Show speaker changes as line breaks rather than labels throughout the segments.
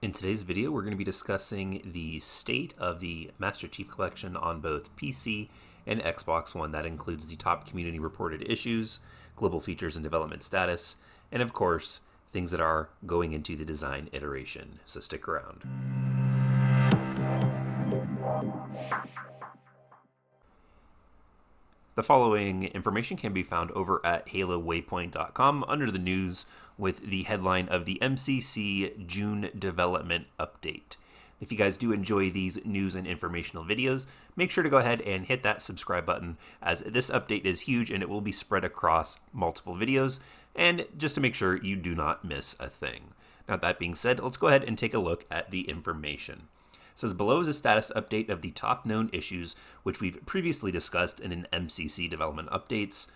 In today's video, we're going to be discussing the state of the Master Chief Collection on both PC and Xbox One. That includes the top community reported issues, global features and development status, and of course, things that are going into the design iteration. So stick around. The following information can be found over at halowaypoint.com under the news with the headline of the MCC June Development Update. If you guys do enjoy these news and informational videos, make sure to go ahead and hit that subscribe button, as this update is huge and it will be spread across multiple videos, and just to make sure you do not miss a thing. Now, that being said, let's go ahead and take a look at the information. It says below is a status update of the top known issues, which we've previously discussed in an MCC development updates.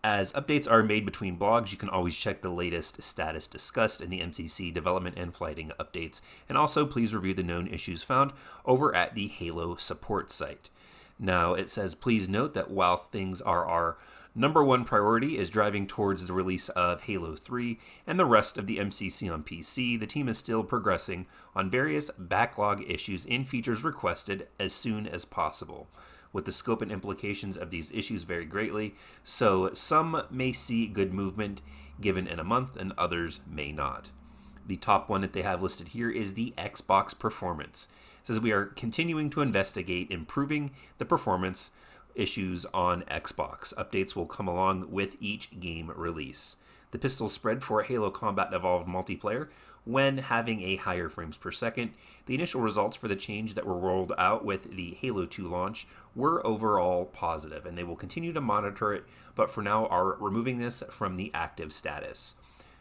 As updates are made between blogs, you can always check the latest status discussed in the MCC development and flighting updates. And also, please review the known issues found over at the Halo support site. Now, it says, please note that while things are our number one priority is driving towards the release of Halo 3 and the rest of the MCC on PC, the team is still progressing on various backlog issues and features requested as soon as possible, with the scope and implications of these issues vary greatly, so some may see good movement given in a month and others may not. The top one that they have listed here is the Xbox performance. It says we are continuing to investigate improving the performance issues on Xbox. Updates will come along with each game release. The pistol spread for Halo Combat Evolved multiplayer when having a higher frames per second. The initial results for the change that were rolled out with the Halo 2 launch were overall positive, and they will continue to monitor it, but for now are removing this from the active status.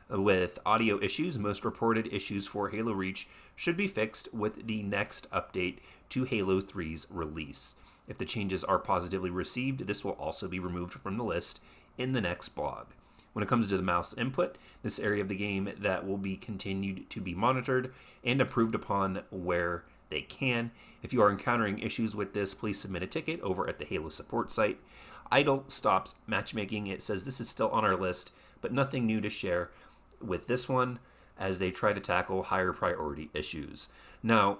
With audio issues, most reported issues for Halo Reach should be fixed with the next update to Halo 3's release. If the changes are positively received, this will also be removed from the list in the next blog. When it comes to the mouse input, this area of the game that will be continued to be monitored and improved upon where they can. If you are encountering issues with this, please submit a ticket over at the Halo support site. Idle stops matchmaking. It says this is still on our list, but nothing new to share with this one as they try to tackle higher priority issues. Now,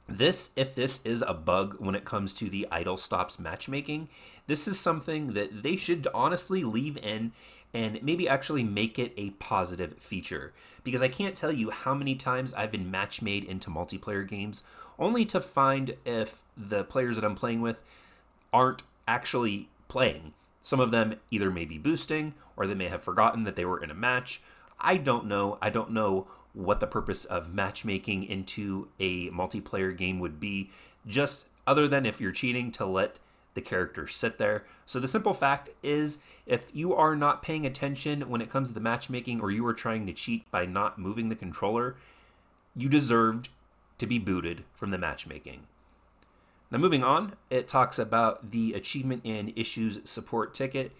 if this is a bug when it comes to the idle stops matchmaking, this is something that they should honestly leave in and maybe actually make it a positive feature. Because I can't tell you how many times I've been match-made into multiplayer games only to find if the players that I'm playing with aren't actually playing. Some of them either may be boosting or they may have forgotten that they were in a match. I don't know. I don't know what the purpose of matchmaking into a multiplayer game would be, just other than if you're cheating to let the character sit there. So the simple fact is, if you are not paying attention when it comes to the matchmaking, or you are trying to cheat by not moving the controller, you deserved to be booted from the matchmaking. Now moving on, it talks about the achievement and issues support ticket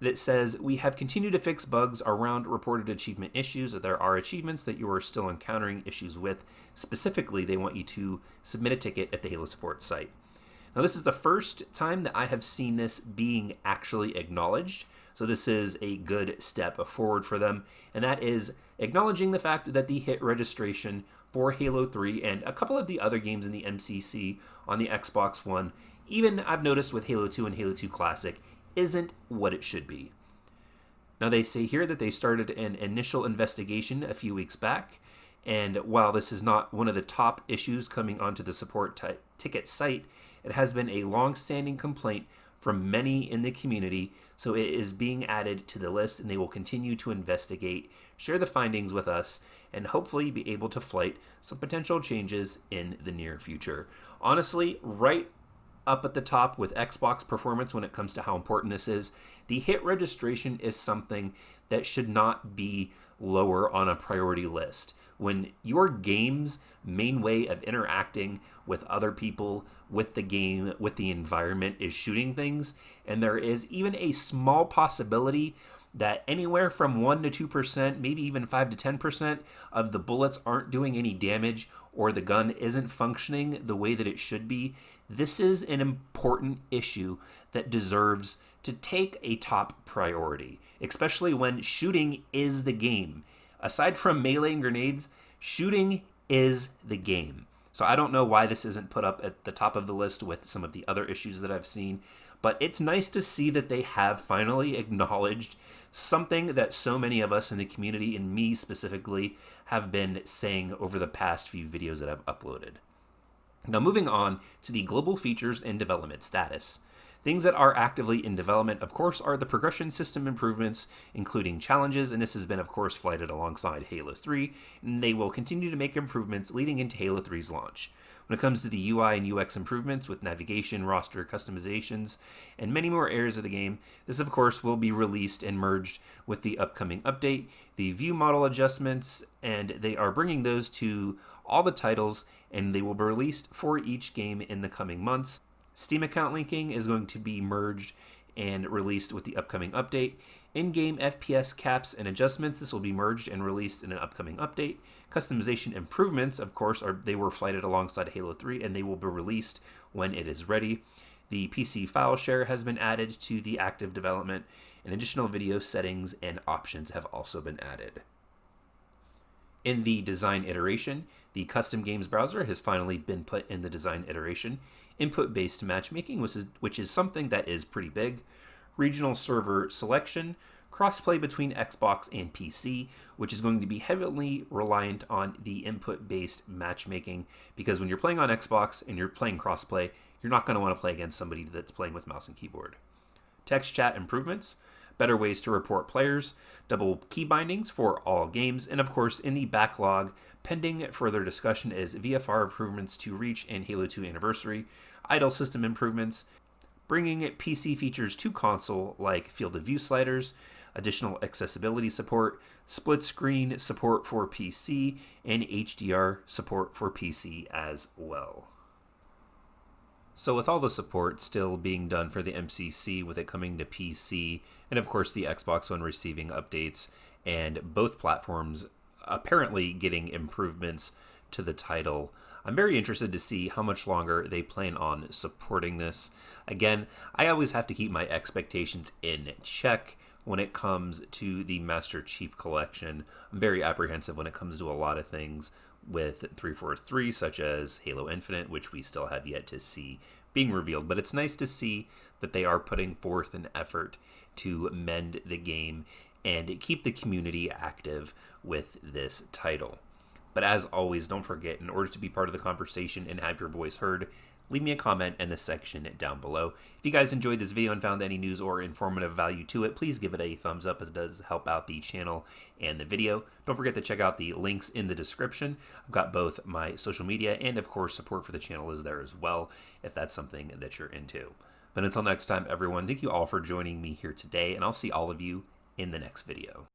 that says we have continued to fix bugs around reported achievement issues. There are achievements that you are still encountering issues with. Specifically, they want you to submit a ticket at the Halo support site. Now, this is the first time that I have seen this being actually acknowledged, so this is a good step forward for them, and that is acknowledging the fact that the hit registration for Halo 3 and a couple of the other games in the MCC on the Xbox One, even I've noticed with Halo 2 and Halo 2 Classic, isn't what it should be. Now, they say here that they started an initial investigation a few weeks back, and while this is not one of the top issues coming onto the support ticket site, it has been a long-standing complaint from many in the community, so it is being added to the list, and they will continue to investigate, share the findings with us, and hopefully be able to flight some potential changes in the near future. Honestly, right up at the top with Xbox performance when it comes to how important this is, the hit registration is something that should not be lower on a priority list. When your game's main way of interacting with other people, with the game, with the environment is shooting things, and there is even a small possibility that anywhere from 1 to 2%, maybe even 5 to 10% of the bullets aren't doing any damage or the gun isn't functioning the way that it should be, this is an important issue that deserves to take a top priority, especially when shooting is the game. Aside from melee and grenades, shooting is the game. So I don't know why this isn't put up at the top of the list with some of the other issues that I've seen, but it's nice to see that they have finally acknowledged something that so many of us in the community, and me specifically, have been saying over the past few videos that I've uploaded. Now moving on to the global features and development status. Things that are actively in development, of course, are the progression system improvements, including challenges, and this has been, of course, flighted alongside Halo 3, and they will continue to make improvements leading into Halo 3's launch. When it comes to the UI and UX improvements with navigation, roster customizations, and many more areas of the game, this, of course, will be released and merged with the upcoming update, the view model adjustments, and they are bringing those to all the titles, and they will be released for each game in the coming months. Steam account linking is going to be merged and released with the upcoming update. In-game FPS caps and adjustments, this will be merged and released in an upcoming update. Customization improvements, of course, they were flighted alongside Halo 3, and they will be released when it is ready. The PC file share has been added to the active development, and additional video settings and options have also been added. In the design iteration, the custom games browser has finally been put in the design iteration. Input-based matchmaking, which is something that is pretty big. Regional server selection, crossplay between Xbox and PC, which is going to be heavily reliant on the input-based matchmaking, because when you're playing on Xbox and you're playing crossplay, you're not going to want to play against somebody that's playing with mouse and keyboard. Text chat improvements, better ways to report players, double key bindings for all games, and of course in the backlog, pending further discussion, is VFR improvements to Reach and Halo 2 Anniversary, idle system improvements, bringing PC features to console like field of view sliders, additional accessibility support, split screen support for PC, and HDR support for PC as well. So with all the support still being done for the MCC, with it coming to PC, and of course the Xbox One receiving updates, and both platforms apparently getting improvements to the title, I'm very interested to see how much longer they plan on supporting this. Again, I always have to keep my expectations in check when it comes to the Master Chief Collection. I'm very apprehensive when it comes to a lot of things with 343, such as Halo Infinite, which we still have yet to see being revealed. But it's nice to see that they are putting forth an effort to mend the game and keep the community active with this title. But as always, don't forget, in order to be part of the conversation and have your voice heard, leave me a comment in the section down below. If you guys enjoyed this video and found any news or informative value to it, please give it a thumbs up, as it does help out the channel and the video. Don't forget to check out the links in the description. I've got both my social media and, of course, support for the channel is there as well, if that's something that you're into. But until next time, everyone, thank you all for joining me here today, and I'll see all of you in the next video.